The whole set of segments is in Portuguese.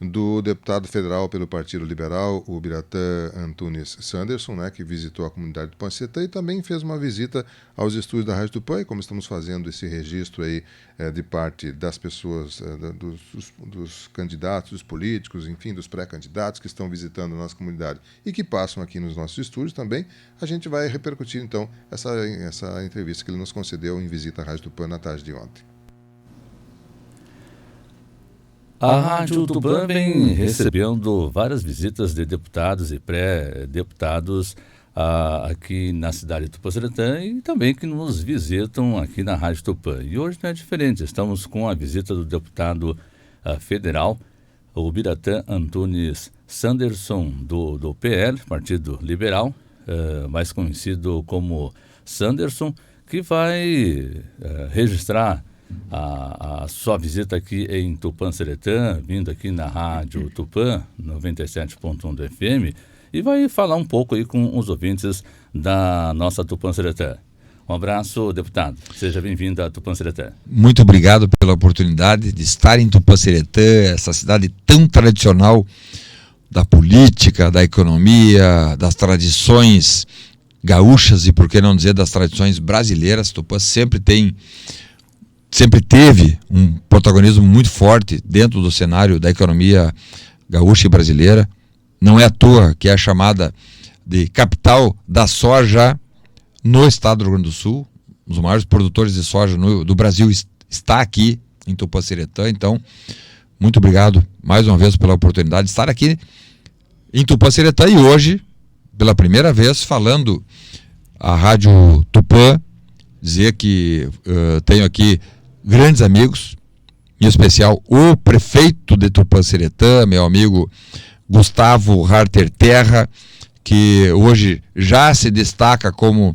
do deputado federal pelo Partido Liberal, o Biratã Antunes Sanderson, né, que visitou a comunidade do Tupã-Seretã e também fez uma visita aos estúdios da Rádio Tupã, e como estamos fazendo esse registro aí de parte das pessoas, dos candidatos, dos políticos, enfim, dos pré-candidatos que estão visitando a nossa comunidade e que passam aqui nos nossos estúdios também, a gente vai repercutir então essa entrevista que ele nos concedeu em visita à Rádio Tupã na tarde de ontem. A Rádio Tupã vem recebendo várias visitas de deputados e pré-deputados aqui na cidade de Tupã-Seretã e também que nos visitam aqui na Rádio Tupã. E hoje não é diferente, estamos com a visita do deputado federal, o Biratã Antunes Sanderson, do PL, Partido Liberal, mais conhecido como Sanderson, que vai registrar a sua visita aqui em Tupã-Seretã, vindo aqui na Rádio Tupã, 97.1 do FM, e vai falar um pouco aí com os ouvintes da nossa Tupã-Seretã. Um abraço, deputado. Seja bem-vindo a Tupã-Seretã. Muito obrigado pela oportunidade de estar em Tupã-Seretã, essa cidade tão tradicional da política, da economia, das tradições gaúchas e, por que não dizer, das tradições brasileiras. Tupã sempre teve um protagonismo muito forte dentro do cenário da economia gaúcha e brasileira. Não é à toa que é chamada de capital da soja no estado do Rio Grande do Sul. Um dos maiores produtores de soja do Brasil está aqui em Tupã-Seretã. Então, muito obrigado mais uma vez pela oportunidade de estar aqui em Tupã-Seretã e hoje, pela primeira vez, falando a Rádio Tupã, dizer que tenho aqui grandes amigos, em especial o prefeito de Tupã-Seretã, meu amigo Gustavo Harter Terra, que hoje já se destaca como,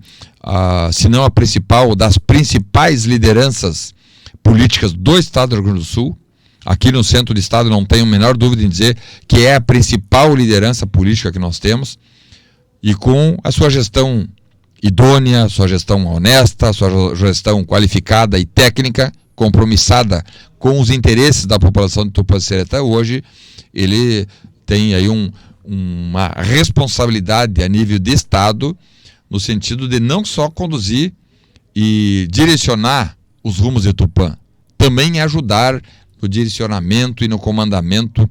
se não a principal, das principais lideranças políticas do estado do Rio Grande do Sul. Aqui no centro do estado não tenho a menor dúvida em dizer que é a principal liderança política que nós temos, e com a sua gestão idônea, sua gestão honesta, sua gestão qualificada e técnica, compromissada com os interesses da população de Tupã-Seretã, hoje ele tem aí uma responsabilidade a nível de Estado, no sentido de não só conduzir e direcionar os rumos de Tupã, também ajudar no direcionamento e no comandamento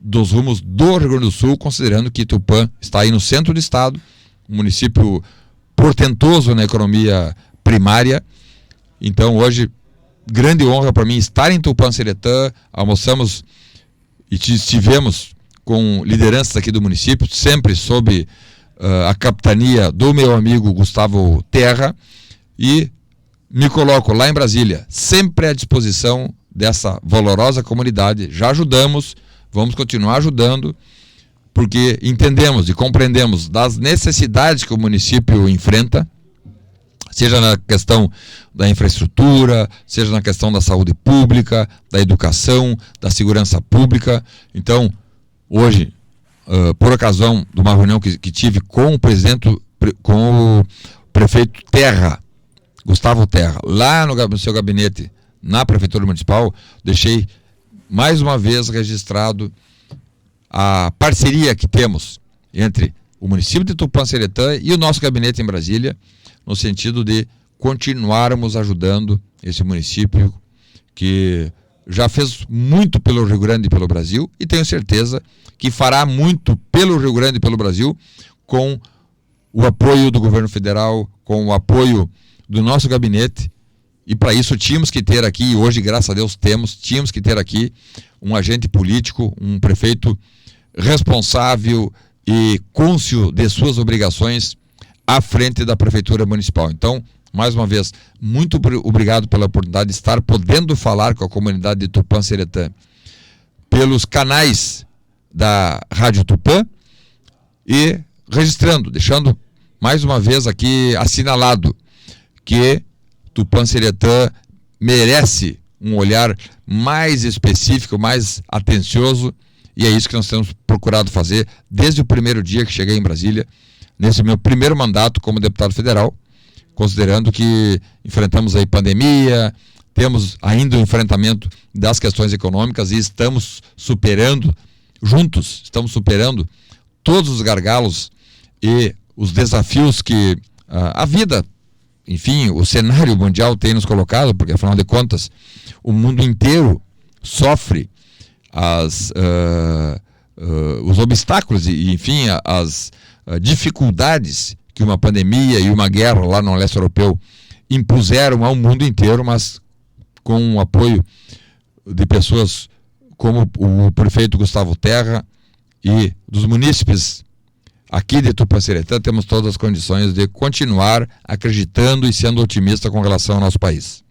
dos rumos do Rio Grande do Sul, considerando que Tupã está aí no centro do estado, um município portentoso na economia primária. Então hoje, grande honra para mim estar em Tupã-Seretã. Almoçamos e estivemos com lideranças aqui do município, sempre sob a capitania do meu amigo Gustavo Terra, e me coloco lá em Brasília, sempre à disposição dessa valorosa comunidade. Já ajudamos, vamos continuar ajudando, porque entendemos e compreendemos das necessidades que o município enfrenta, seja na questão da infraestrutura, seja na questão da saúde pública, da educação, da segurança pública. Então, hoje, por ocasião de uma reunião que tive com o prefeito Terra, Gustavo Terra, lá no seu gabinete, na Prefeitura Municipal, deixei mais uma vez registrado a parceria que temos entre o município de Tupã-Seretã e o nosso gabinete em Brasília, no sentido de continuarmos ajudando esse município que já fez muito pelo Rio Grande e pelo Brasil, e tenho certeza que fará muito pelo Rio Grande e pelo Brasil com o apoio do governo federal, com o apoio do nosso gabinete. E para isso tínhamos que ter aqui, e hoje, graças a Deus, tínhamos que ter aqui um agente político, um prefeito responsável e cônscio de suas obrigações à frente da Prefeitura Municipal. Então, mais uma vez, muito obrigado pela oportunidade de estar podendo falar com a comunidade de Tupã-Seretã pelos canais da Rádio Tupã e registrando, deixando mais uma vez aqui assinalado que Tupã-Seretã merece um olhar mais específico, mais atencioso, e é isso que nós temos procurado fazer desde o primeiro dia que cheguei em Brasília, nesse meu primeiro mandato como deputado federal, considerando que enfrentamos aí pandemia, temos ainda o enfrentamento das questões econômicas e estamos superando juntos, estamos superando todos os gargalos e os desafios que a vida, enfim, o cenário mundial tem nos colocado, porque afinal de contas o mundo inteiro sofre os obstáculos e enfim, as dificuldades que uma pandemia e uma guerra lá no leste europeu impuseram ao mundo inteiro, mas com o apoio de pessoas como o prefeito Gustavo Terra e dos munícipes aqui de Tupanciretã, temos todas as condições de continuar acreditando e sendo otimista com relação ao nosso país.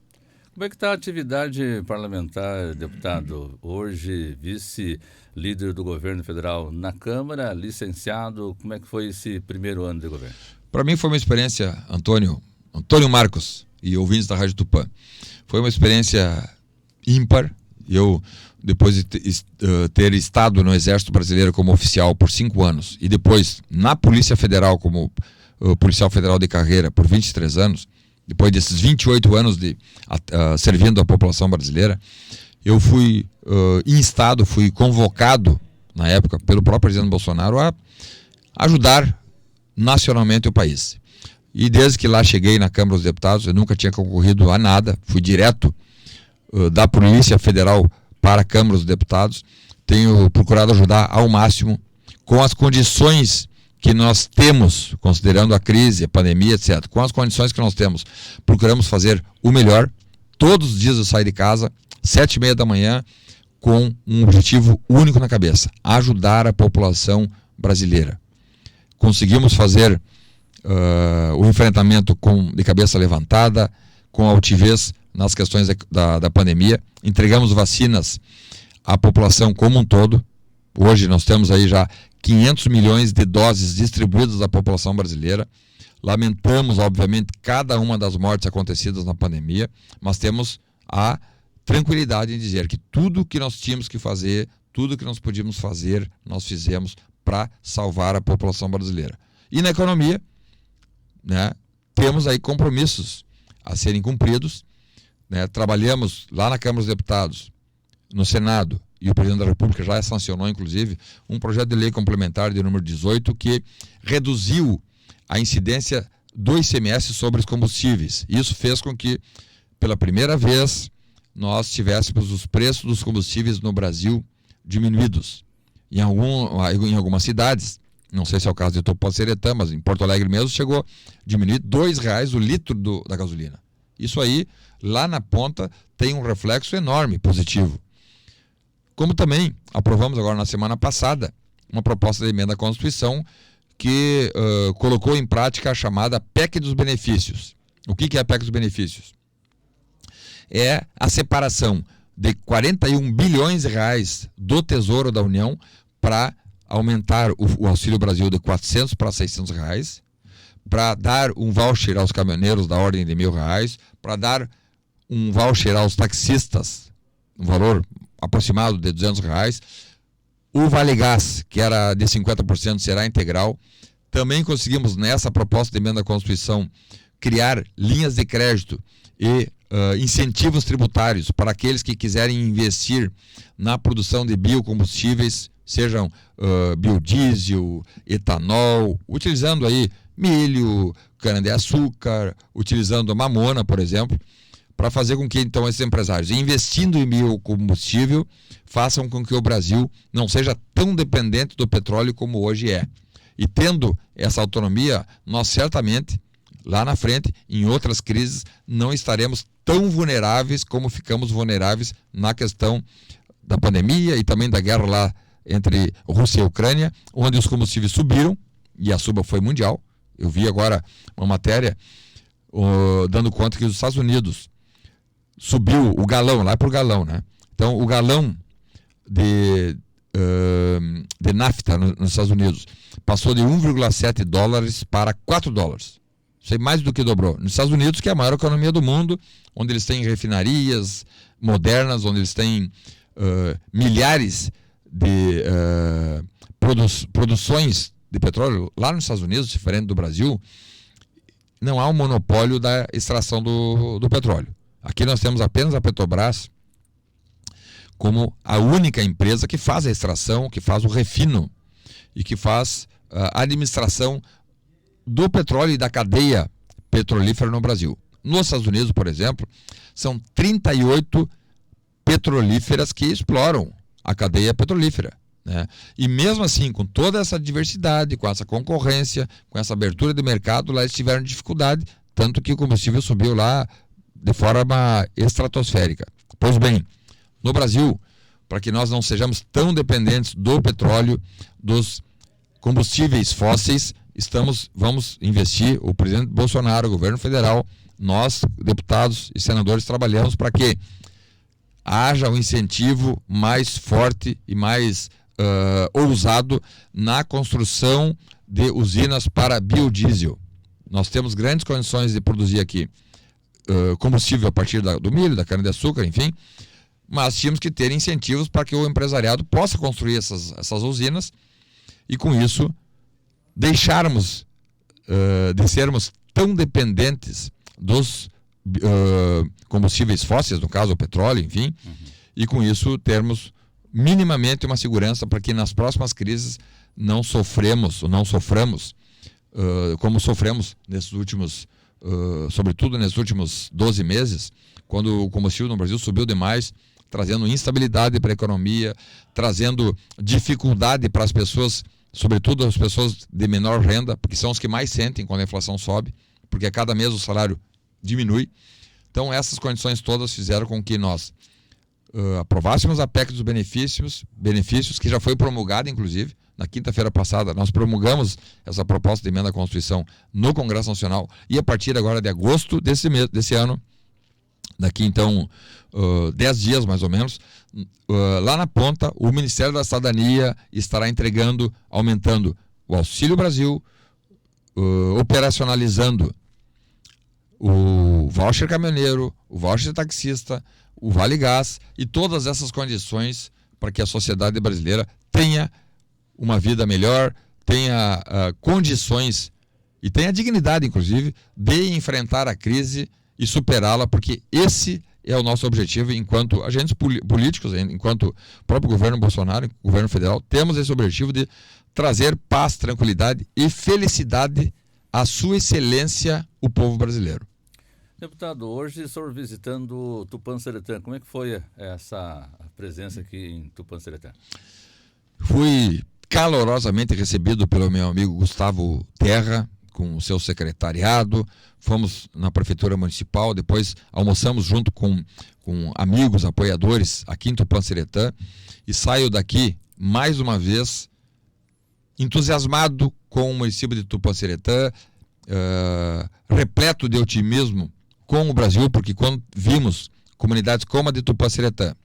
Como é que está a atividade parlamentar, deputado? Hoje, vice-líder do governo federal na Câmara, licenciado, como é que foi esse primeiro ano de governo? Para mim foi uma experiência, Antônio Marcos e ouvintes da Rádio Tupã, foi uma experiência ímpar. Eu, depois de ter estado no Exército Brasileiro como oficial por 5 anos e depois na Polícia Federal como policial federal de carreira por 23 anos, depois desses 28 anos servindo a população brasileira, eu fui instado, fui convocado na época pelo próprio presidente Bolsonaro a ajudar nacionalmente o país. E desde que lá cheguei na Câmara dos Deputados, eu nunca tinha concorrido a nada, fui direto da Polícia Federal para a Câmara dos Deputados, tenho procurado ajudar ao máximo com as condições que nós temos, considerando a crise, a pandemia, etc. Com as condições que nós temos, procuramos fazer o melhor. Todos os dias eu saio de casa, 7h30 da manhã, com um objetivo único na cabeça: ajudar a população brasileira. Conseguimos fazer o enfrentamento de cabeça levantada, com altivez nas questões da pandemia. Entregamos vacinas à população como um todo. Hoje nós temos aí já 500 milhões de doses distribuídas à população brasileira. Lamentamos, obviamente, cada uma das mortes acontecidas na pandemia, mas temos a tranquilidade em dizer que tudo que nós tínhamos que fazer, tudo que nós podíamos fazer, nós fizemos para salvar a população brasileira. E na economia, né, temos aí compromissos a serem cumpridos, né? Trabalhamos lá na Câmara dos Deputados, no Senado, e o presidente da República já sancionou, inclusive, um projeto de lei complementar de número 18 que reduziu a incidência do ICMS sobre os combustíveis. Isso fez com que, pela primeira vez, nós tivéssemos os preços dos combustíveis no Brasil diminuídos. Em algumas cidades, não sei se é o caso de Tupanciretã, mas em Porto Alegre mesmo, chegou a diminuir R$2 o litro da gasolina. Isso aí, lá na ponta, tem um reflexo enorme, positivo. Como também aprovamos agora na semana passada uma proposta de emenda à Constituição que colocou em prática a chamada PEC dos benefícios. O que é a PEC dos benefícios? É a separação de 41 bilhões de reais do Tesouro da União para aumentar o Auxílio Brasil de 400 para 600 reais, para dar um voucher aos caminhoneiros da ordem de R$1.000, para dar um voucher aos taxistas, um valor aproximado de R$200. O Vale Gás, que era de 50%, será integral. Também conseguimos, nessa proposta de emenda à Constituição, criar linhas de crédito e incentivos tributários para aqueles que quiserem investir na produção de biocombustíveis, sejam biodiesel, etanol, utilizando aí milho, cana-de-açúcar, utilizando a mamona, por exemplo, para fazer com que, então, esses empresários, investindo em biocombustível, façam com que o Brasil não seja tão dependente do petróleo como hoje é. E tendo essa autonomia, nós certamente, lá na frente, em outras crises, não estaremos tão vulneráveis como ficamos vulneráveis na questão da pandemia e também da guerra lá entre Rússia e Ucrânia, onde os combustíveis subiram, e a suba foi mundial. Eu vi agora uma matéria dando conta que os Estados Unidos subiu o galão, lá por galão, né? Então, o galão de nafta nos Estados Unidos passou de 1,7 dólares para 4 dólares. Isso aí mais do que dobrou. Nos Estados Unidos, que é a maior economia do mundo, onde eles têm refinarias modernas, onde eles têm milhares de produções de petróleo. Lá nos Estados Unidos, diferente do Brasil, não há um monopólio da extração do petróleo. Aqui nós temos apenas a Petrobras como a única empresa que faz a extração, que faz o refino e que faz a administração do petróleo e da cadeia petrolífera no Brasil. Nos Estados Unidos, por exemplo, são 38 petrolíferas que exploram a cadeia petrolífera, né? E mesmo assim, com toda essa diversidade, com essa concorrência, com essa abertura de mercado, lá eles tiveram dificuldade, tanto que o combustível subiu lá de forma estratosférica. Pois bem, no Brasil, para que nós não sejamos tão dependentes do petróleo, dos combustíveis fósseis, vamos investir, o presidente Bolsonaro, o governo federal, nós, deputados e senadores, trabalhamos para que haja um incentivo mais forte e mais ousado na construção de usinas para biodiesel. Nós temos grandes condições de produzir aqui combustível a partir do milho, da cana-de-açúcar, enfim, mas tínhamos que ter incentivos para que o empresariado possa construir essas usinas e, com isso, deixarmos de sermos tão dependentes dos combustíveis fósseis, no caso o petróleo, enfim, e com isso termos minimamente uma segurança para que nas próximas crises não soframos como sofremos nesses últimos, sobretudo nesses últimos 12 meses, quando o combustível no Brasil subiu demais, trazendo instabilidade para a economia, trazendo dificuldade para as pessoas, sobretudo as pessoas de menor renda, porque são os que mais sentem quando a inflação sobe, porque a cada mês o salário diminui. Então essas condições todas fizeram com que nós aprovássemos a PEC dos benefícios que já foi promulgada, inclusive, na quinta-feira passada. Nós promulgamos essa proposta de emenda à Constituição no Congresso Nacional e a partir agora de agosto desse ano, daqui então 10 dias mais ou menos, lá na ponta, o Ministério da Cidadania estará entregando, aumentando o Auxílio Brasil, operacionalizando o voucher caminhoneiro, o voucher taxista, o Vale Gás e todas essas condições para que a sociedade brasileira tenha uma vida melhor, tenha condições e tenha dignidade, inclusive, de enfrentar a crise e superá-la, porque esse é o nosso objetivo enquanto agentes políticos, enquanto próprio governo Bolsonaro, governo federal, temos esse objetivo de trazer paz, tranquilidade e felicidade à sua excelência, o povo brasileiro. Deputado, hoje o senhor visitando Tupanciretã, como é que foi essa presença aqui em Tupanciretã? Fui calorosamente recebido pelo meu amigo Gustavo Terra, com o seu secretariado, fomos na Prefeitura Municipal, depois almoçamos junto com amigos, apoiadores aqui em Tupanciretã e saio daqui, mais uma vez, entusiasmado com o município de Tupanciretã, repleto de otimismo com o Brasil, porque quando vimos comunidades como a de Tupanciretã,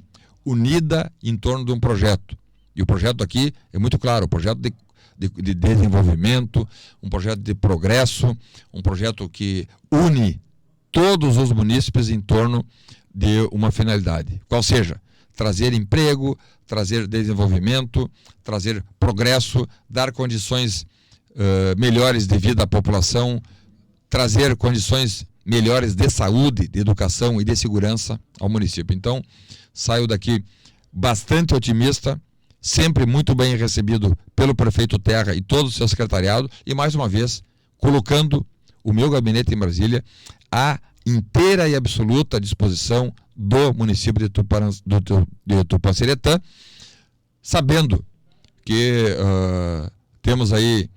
unida em torno de um projeto, e o projeto aqui é muito claro, o projeto de desenvolvimento, um projeto de progresso, um projeto que une todos os munícipes em torno de uma finalidade, qual seja, trazer emprego, trazer desenvolvimento, trazer progresso, dar condições melhores de vida à população, trazer condições melhores de saúde, de educação e de segurança ao município. Então, saio daqui bastante otimista, sempre muito bem recebido pelo prefeito Terra e todo o seu secretariado e, mais uma vez, colocando o meu gabinete em Brasília à inteira e absoluta disposição do município de Tupanciretã, sabendo que temos aí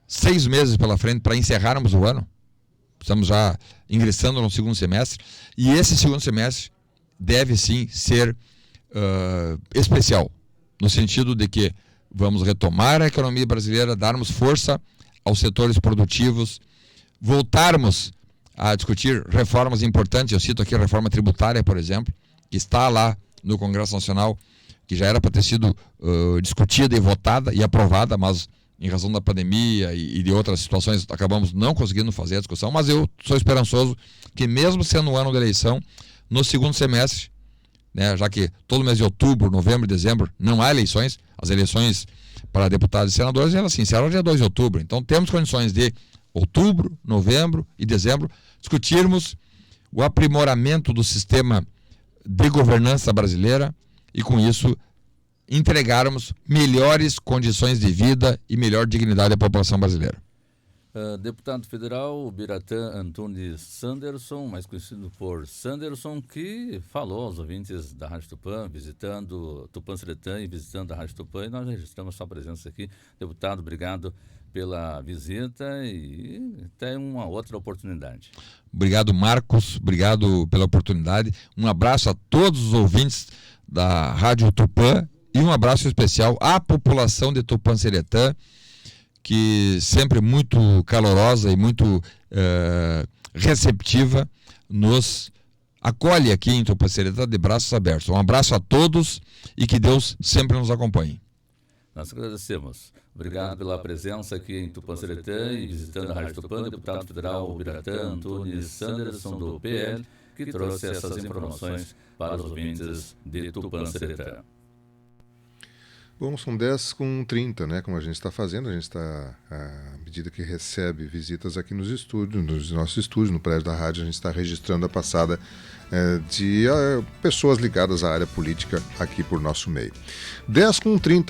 6 meses pela frente para encerrarmos o ano. Estamos já ingressando no segundo semestre e esse segundo semestre deve sim ser especial, no sentido de que vamos retomar a economia brasileira, darmos força aos setores produtivos, voltarmos a discutir reformas importantes. Eu cito aqui a reforma tributária, por exemplo, que está lá no Congresso Nacional, que já era para ter sido discutida e votada e aprovada, mas em razão da pandemia e de outras situações acabamos não conseguindo fazer a discussão, mas eu sou esperançoso que mesmo sendo um ano de eleição, no segundo semestre, né, já que todo mês de outubro, novembro e dezembro não há eleições, as eleições para deputados e senadores elas se encerram dia 2 de outubro, então temos condições de outubro, novembro e dezembro discutirmos o aprimoramento do sistema de governança brasileira, e com isso entregarmos melhores condições de vida e melhor dignidade à população brasileira. Deputado federal Biratã Antunes Sanderson, mais conhecido por Sanderson, que falou aos ouvintes da Rádio Tupã, visitando Tupã-Seretã e visitando a Rádio Tupã, e nós registramos sua presença aqui. Deputado, obrigado pela visita e até uma outra oportunidade. Obrigado, Marcos, obrigado pela oportunidade. Um abraço a todos os ouvintes da Rádio Tupã e um abraço especial à população de Tupã-Seretã, que sempre muito calorosa e muito receptiva, nos acolhe aqui em Tupã-Seretã de braços abertos. Um abraço a todos e que Deus sempre nos acompanhe. Nós agradecemos. Obrigado pela presença aqui em Tupã-Seretã e visitando a Rádio Tupã, deputado federal Biratã Antunes Sanderson, do PL, que trouxe essas informações para os ouvintes de Tupã-Seretã. Bom, são 10h30, né? Como a gente está fazendo, a gente está, à medida que recebe visitas aqui nos estúdios, nos nossos estúdios, no prédio da rádio, a gente está registrando a passada de pessoas ligadas à área política aqui por nosso meio. 10h30.